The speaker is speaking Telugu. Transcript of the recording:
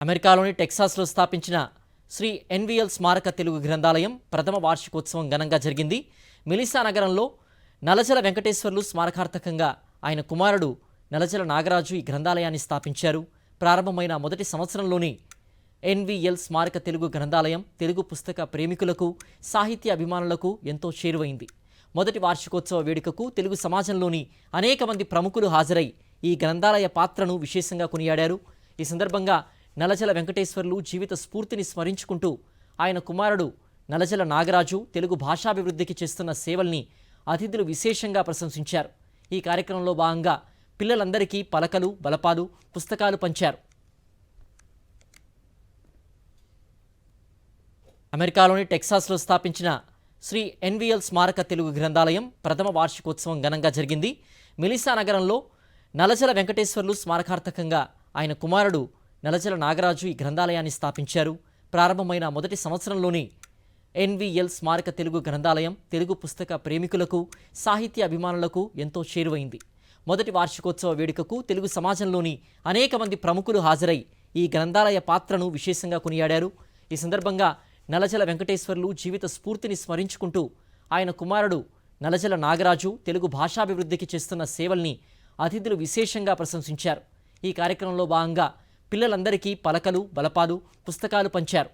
అమెరికాలోని టెక్సాస్లో స్థాపించిన శ్రీ ఎన్విఎల్ స్మారక తెలుగు గ్రంథాలయం ప్రథమ వార్షికోత్సవం ఘనంగా జరిగింది. మిలిసా నగరంలో నలచల వెంకటేశ్వర్లు స్మారకార్థకంగా ఆయన కుమారుడు నలచల నాగరాజు ఈ గ్రంథాలయాన్ని స్థాపించారు. ప్రారంభమైన మొదటి సంవత్సరంలోని ఎన్విఎల్ స్మారక తెలుగు గ్రంథాలయం తెలుగు పుస్తక ప్రేమికులకు, సాహిత్య అభిమానులకు ఎంతో చేరువైంది. మొదటి వార్షికోత్సవ వేడుకకు తెలుగు సమాజంలోని అనేక మంది ప్రముఖులు హాజరై ఈ గ్రంథాలయ పాత్రను విశేషంగా కొనియాడారు. ఈ సందర్భంగా నలచల వెంకటేశ్వర్లు జీవిత స్ఫూర్తిని స్మరించుకుంటూ ఆయన కుమారుడు నలచల నాగరాజు తెలుగు భాషాభివృద్ధికి చేస్తున్న సేవల్ని అతిథులు విశేషంగా ప్రశంసించారు. ఈ కార్యక్రమంలో భాగంగా పిల్లలందరికీ పలకలు, బలపాలు, పుస్తకాలు పంచారు. అమెరికాలోని టెక్సాస్లో స్థాపించిన శ్రీ ఎన్విఎల్ స్మారక తెలుగు గ్రంథాలయం ప్రథమ వార్షికోత్సవం ఘనంగా జరిగింది. మిలిసా నగరంలో నలచల వెంకటేశ్వర్లు స్మారకార్థకంగా ఆయన కుమారుడు నలచల నాగరాజు ఈ గ్రంథాలయాన్ని స్థాపించారు. ప్రారంభమైన మొదటి సంవత్సరంలోని ఎన్విఎల్ స్మారక తెలుగు గ్రంథాలయం తెలుగు పుస్తక ప్రేమికులకు, సాహిత్య అభిమానులకు ఎంతో చేరువైంది. మొదటి వార్షికోత్సవ వేడుకకు తెలుగు సమాజంలోని అనేక మంది ప్రముఖులు హాజరై ఈ గ్రంథాలయ పాత్రను విశేషంగా కొనియాడారు. ఈ సందర్భంగా నలచల వెంకటేశ్వర్లు జీవిత స్ఫూర్తిని స్మరించుకుంటూ ఆయన కుమారుడు నలచల నాగరాజు తెలుగు భాషాభివృద్ధికి చేస్తున్న సేవల్ని అతిథులు విశేషంగా ప్రశంసించారు. ఈ కార్యక్రమంలో భాగంగా పిల్లలందరికీ పలకలు, బలపాలు, పుస్తకాలు పంచారు.